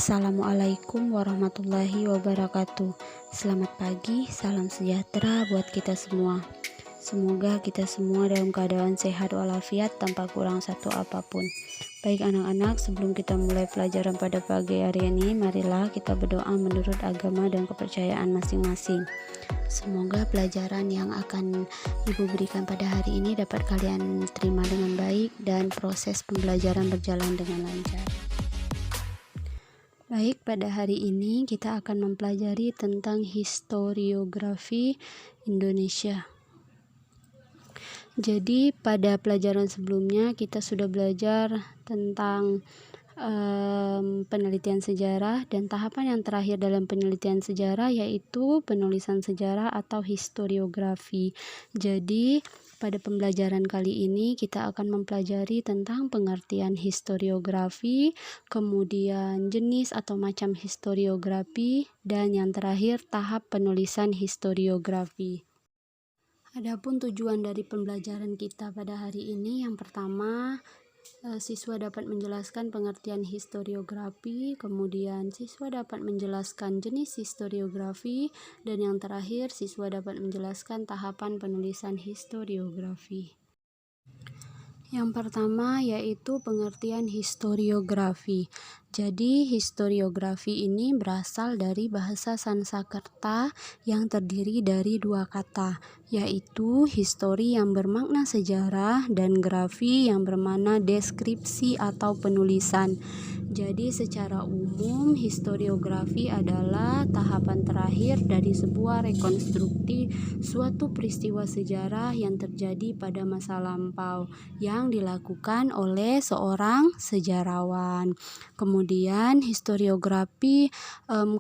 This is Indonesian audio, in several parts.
Assalamualaikum warahmatullahi wabarakatuh. Selamat pagi, salam sejahtera buat kita semua. Semoga kita semua dalam keadaan sehat walafiat tanpa kurang satu apapun. Baik anak-anak, sebelum kita mulai pelajaran pada pagi hari ini, marilah kita berdoa menurut agama dan kepercayaan masing-masing. Semoga pelajaran yang akan Ibu berikan pada hari ini dapat kalian terima dengan baik dan proses pembelajaran berjalan dengan lancar. Baik, pada hari ini kita akan mempelajari tentang historiografi Indonesia. Jadi pada pelajaran sebelumnya kita sudah belajar tentang penelitian sejarah, dan tahapan yang terakhir dalam penelitian sejarah yaitu penulisan sejarah atau historiografi. Jadi pada pembelajaran kali ini kita akan mempelajari tentang pengertian historiografi, kemudian jenis atau macam historiografi, dan yang terakhir tahap penulisan historiografi. Adapun tujuan dari pembelajaran kita pada hari ini, yang pertama, siswa dapat menjelaskan pengertian historiografi, kemudian siswa dapat menjelaskan jenis historiografi, dan yang terakhir siswa dapat menjelaskan tahapan penulisan historiografi. Yang pertama yaitu pengertian historiografi. Jadi historiografi ini berasal dari bahasa Sanskerta yang terdiri dari dua kata, yaitu histori yang bermakna sejarah dan grafi yang bermakna deskripsi atau penulisan. Jadi secara umum historiografi adalah tahapan terakhir dari sebuah rekonstruksi suatu peristiwa sejarah yang terjadi pada masa lampau yang dilakukan oleh seorang sejarawan. Kemudian historiografi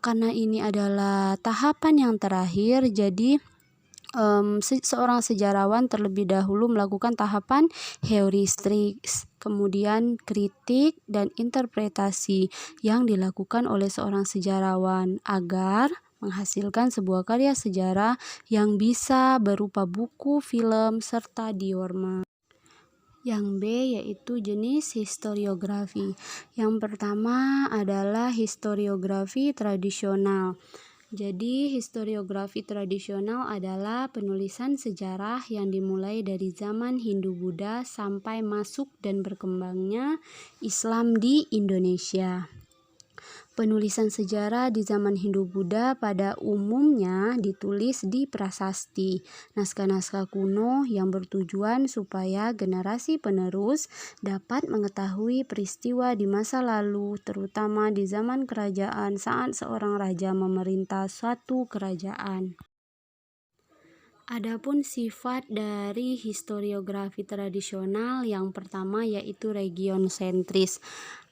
karena ini adalah tahapan yang terakhir, jadi seorang sejarawan terlebih dahulu melakukan tahapan heuristik, kemudian kritik dan interpretasi yang dilakukan oleh seorang sejarawan agar menghasilkan sebuah karya sejarah yang bisa berupa buku, film, serta diorama. Yang B yaitu jenis historiografi. Yang pertama adalah historiografi tradisional. Jadi historiografi tradisional adalah penulisan sejarah yang dimulai dari zaman Hindu-Buddha sampai masuk dan berkembangnya Islam di Indonesia. Penulisan sejarah di zaman Hindu-Buddha pada umumnya ditulis di prasasti, naskah-naskah kuno yang bertujuan supaya generasi penerus dapat mengetahui peristiwa di masa lalu, terutama di zaman kerajaan saat seorang raja memerintah suatu kerajaan. Adapun sifat dari historiografi tradisional, yang pertama yaitu region sentris.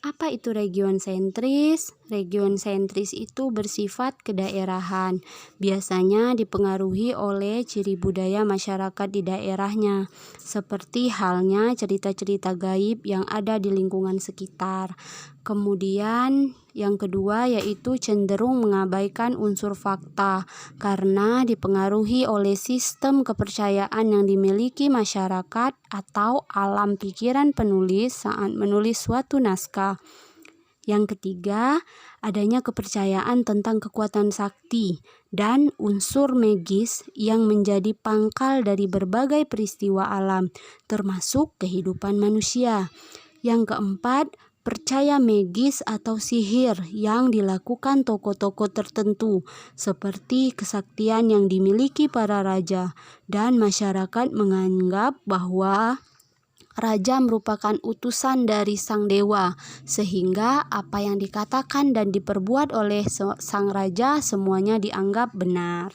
Apa itu region sentris? Region sentris itu bersifat kedaerahan, biasanya dipengaruhi oleh ciri budaya masyarakat di daerahnya, seperti halnya cerita-cerita gaib yang ada di lingkungan sekitar. Kemudian yang kedua yaitu cenderung mengabaikan unsur fakta karena dipengaruhi oleh sistem kepercayaan yang dimiliki masyarakat atau alam pikiran penulis saat menulis suatu naskah. Yang ketiga, adanya kepercayaan tentang kekuatan sakti dan unsur magis yang menjadi pangkal dari berbagai peristiwa alam, termasuk kehidupan manusia. Yang keempat, percaya magis atau sihir yang dilakukan tokoh-tokoh tertentu, seperti kesaktian yang dimiliki para raja, dan masyarakat menganggap bahwa raja merupakan utusan dari sang dewa, sehingga apa yang dikatakan dan diperbuat oleh sang raja semuanya dianggap benar.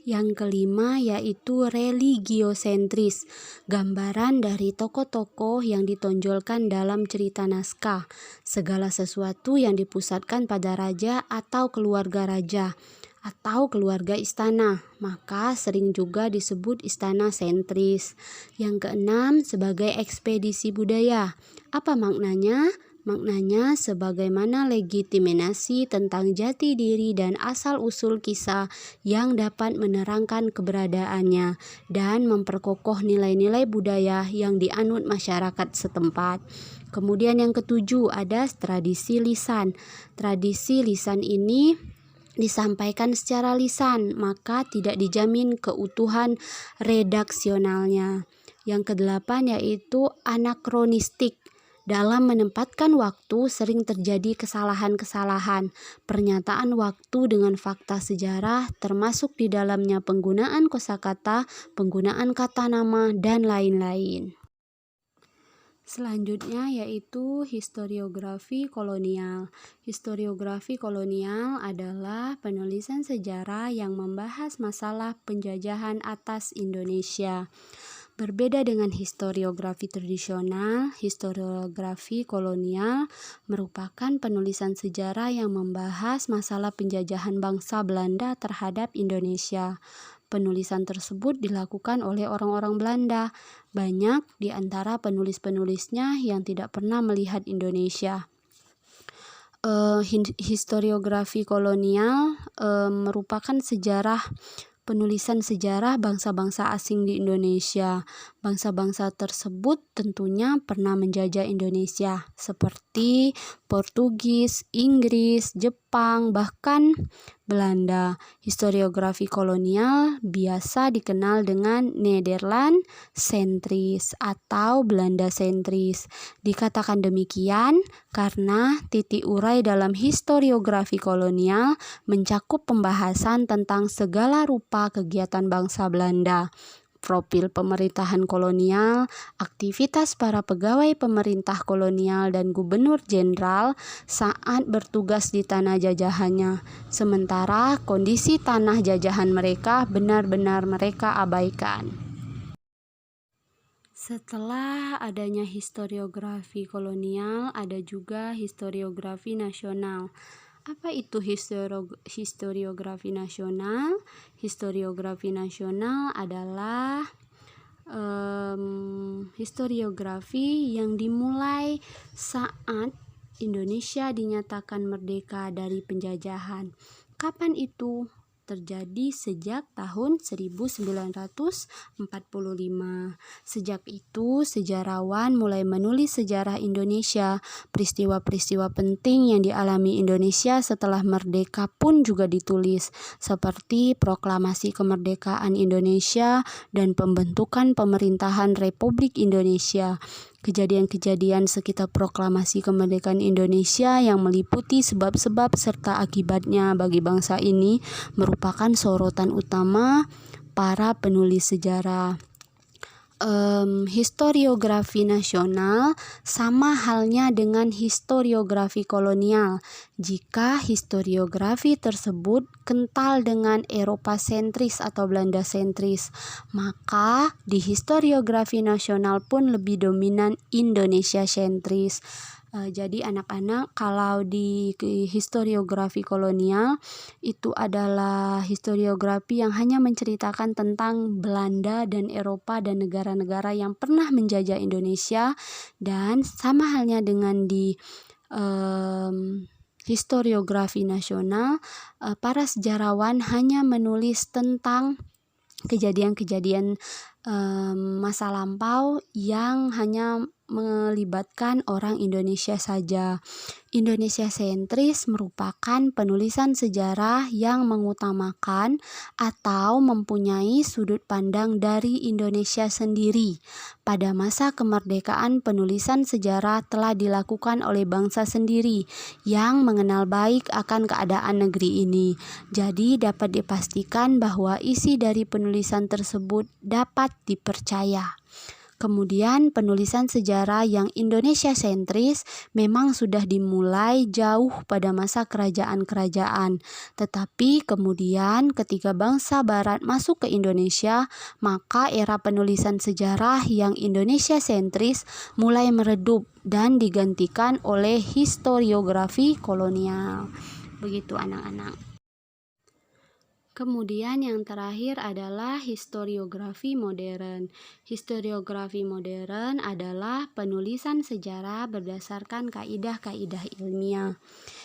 Yang kelima yaitu religiosentris, gambaran dari tokoh-tokoh yang ditonjolkan dalam cerita naskah, segala sesuatu yang dipusatkan pada raja atau keluarga raja atau keluarga istana, maka sering juga disebut istana sentris. Yang keenam sebagai ekspedisi budaya. Apa maknanya? Maknanya sebagaimana legitimasi tentang jati diri dan asal-usul kisah yang dapat menerangkan keberadaannya dan memperkokoh nilai-nilai budaya yang dianut masyarakat setempat. Kemudian yang ketujuh ada tradisi lisan. Tradisi lisan ini disampaikan secara lisan, maka tidak dijamin keutuhan redaksionalnya. Yang kedelapan yaitu anakronistik. Dalam menempatkan waktu sering terjadi kesalahan-kesalahan. Pernyataan waktu dengan fakta sejarah termasuk di dalamnya penggunaan kosakata, penggunaan kata nama, dan lain-lain. Selanjutnya yaitu historiografi kolonial. Historiografi kolonial adalah penulisan sejarah yang membahas masalah penjajahan atas Indonesia. Berbeda dengan historiografi tradisional, historiografi kolonial merupakan penulisan sejarah yang membahas masalah penjajahan bangsa Belanda terhadap Indonesia. Penulisan tersebut dilakukan oleh orang-orang Belanda. Banyak di antara penulis-penulisnya yang tidak pernah melihat Indonesia. Historiografi kolonial merupakan penulisan sejarah bangsa-bangsa asing di Indonesia. Bangsa-bangsa tersebut tentunya pernah menjajah Indonesia, seperti Portugis, Inggris, Jepang, bahkan Belanda. Historiografi kolonial biasa dikenal dengan Nederland sentris atau Belanda sentris. Dikatakan demikian karena titik urai dalam historiografi kolonial mencakup pembahasan tentang segala rupa kegiatan bangsa Belanda, profil pemerintahan kolonial, aktivitas para pegawai pemerintah kolonial dan gubernur jenderal saat bertugas di tanah jajahannya. Sementara kondisi tanah jajahan mereka benar-benar mereka abaikan. Setelah adanya historiografi kolonial, ada juga historiografi nasional. Apa itu historiografi nasional? Historiografi nasional adalah historiografi yang dimulai saat Indonesia dinyatakan merdeka dari penjajahan. Kapan itu? Terjadi sejak tahun 1945. Sejak itu, sejarawan mulai menulis sejarah Indonesia. Peristiwa-peristiwa penting yang dialami Indonesia setelah merdeka pun juga ditulis, seperti proklamasi kemerdekaan Indonesia dan pembentukan pemerintahan Republik Indonesia. Kejadian-kejadian sekitar proklamasi kemerdekaan Indonesia yang meliputi sebab-sebab serta akibatnya bagi bangsa ini merupakan sorotan utama para penulis sejarah. Historiografi nasional sama halnya dengan historiografi kolonial. Jika historiografi tersebut kental dengan Eropa sentris atau Belanda sentris, maka di historiografi nasional pun lebih dominan Indonesia sentris. Jadi anak-anak, kalau di historiografi kolonial itu adalah historiografi yang hanya menceritakan tentang Belanda dan Eropa dan negara-negara yang pernah menjajah Indonesia, dan sama halnya dengan di historiografi nasional, para sejarawan hanya menulis tentang kejadian-kejadian masa lampau yang hanya melibatkan orang Indonesia saja. Indonesia sentris merupakan penulisan sejarah yang mengutamakan atau mempunyai sudut pandang dari Indonesia sendiri. Pada masa kemerdekaan, penulisan sejarah telah dilakukan oleh bangsa sendiri yang mengenal baik akan keadaan negeri ini. Jadi dapat dipastikan bahwa isi dari penulisan tersebut dapat dipercaya. Kemudian penulisan sejarah yang Indonesia sentris memang sudah dimulai jauh pada masa kerajaan-kerajaan. Tetapi kemudian ketika bangsa barat masuk ke Indonesia, maka era penulisan sejarah yang Indonesia sentris mulai meredup dan digantikan oleh historiografi kolonial. Begitu anak-anak. Kemudian yang terakhir adalah historiografi modern. Historiografi modern adalah penulisan sejarah berdasarkan kaidah-kaidah ilmiah.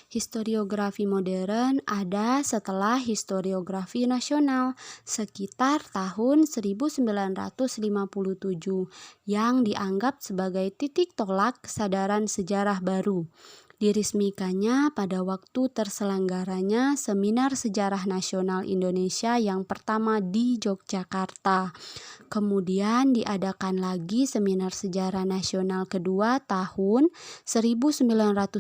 Historiografi modern ada setelah historiografi nasional sekitar tahun 1957 yang dianggap sebagai titik tolak kesadaran sejarah baru. Diresmikannya pada waktu terselenggaranya Seminar Sejarah Nasional Indonesia yang pertama di Yogyakarta. Kemudian diadakan lagi Seminar Sejarah Nasional kedua tahun 1970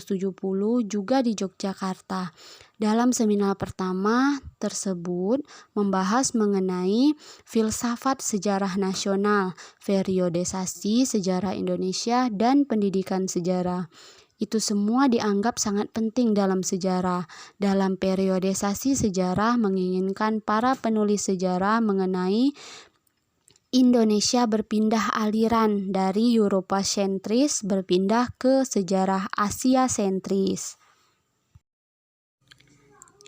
juga di Yogyakarta. Dalam seminar pertama tersebut membahas mengenai filsafat sejarah nasional, periodisasi sejarah Indonesia, dan pendidikan sejarah. Itu semua dianggap sangat penting dalam sejarah. Dalam periodisasi sejarah menginginkan para penulis sejarah mengenai Indonesia berpindah aliran dari Eropa sentris berpindah ke sejarah Asia sentris.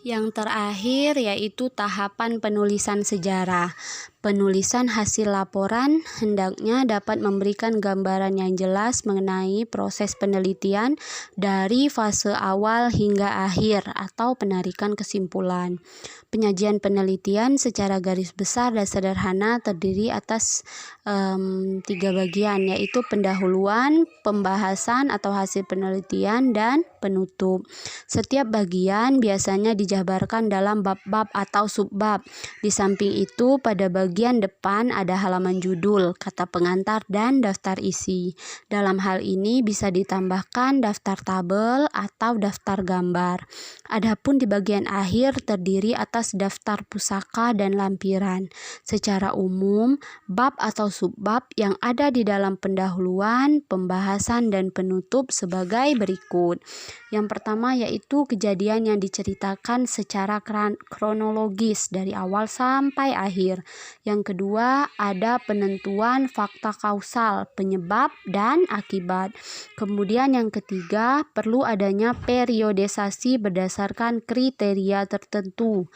Yang terakhir yaitu tahapan penulisan sejarah. Penulisan hasil laporan hendaknya dapat memberikan gambaran yang jelas mengenai proses penelitian dari fase awal hingga akhir atau penarikan kesimpulan. Penyajian penelitian secara garis besar dan sederhana terdiri atas 3 bagian, yaitu pendahuluan, pembahasan atau hasil penelitian, dan penutup. Setiap bagian biasanya dijabarkan dalam bab-bab atau subbab. Di samping itu, pada bagian depan ada halaman judul, kata pengantar, dan daftar isi. Dalam hal ini bisa ditambahkan daftar tabel atau daftar gambar. Adapun di bagian akhir terdiri atas daftar pusaka dan lampiran. Secara umum, bab atau subbab yang ada di dalam pendahuluan, pembahasan, dan penutup sebagai berikut. Yang pertama yaitu kejadian yang diceritakan secara kronologis dari awal sampai akhir. Yang kedua ada penentuan fakta kausal, penyebab dan akibat. Kemudian yang ketiga perlu adanya periodisasi berdasarkan kriteria tertentu.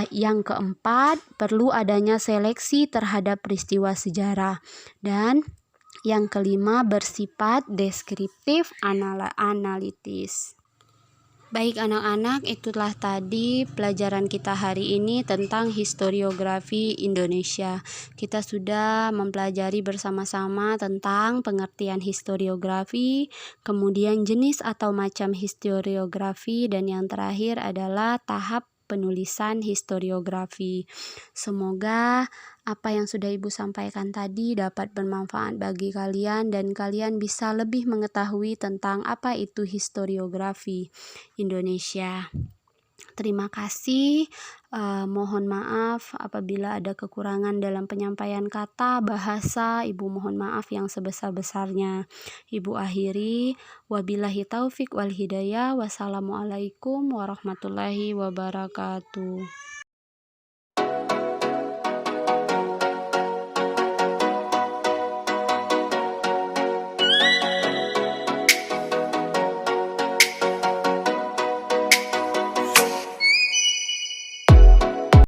Yang keempat perlu adanya seleksi terhadap peristiwa sejarah. Dan yang kelima bersifat deskriptif analitis. Baik anak-anak, itulah tadi pelajaran kita hari ini tentang historiografi Indonesia. Kita sudah mempelajari bersama-sama tentang pengertian historiografi, kemudian jenis atau macam historiografi, dan yang terakhir adalah tahap penulisan historiografi. Semoga apa yang sudah Ibu sampaikan tadi dapat bermanfaat bagi kalian dan kalian bisa lebih mengetahui tentang apa itu historiografi Indonesia. Terima kasih. Mohon maaf apabila ada kekurangan dalam penyampaian kata, bahasa. Ibu mohon maaf yang sebesar-besarnya. Ibu akhiri. Wabillahi taufik wal hidayah. Wassalamualaikum warahmatullahi wabarakatuh.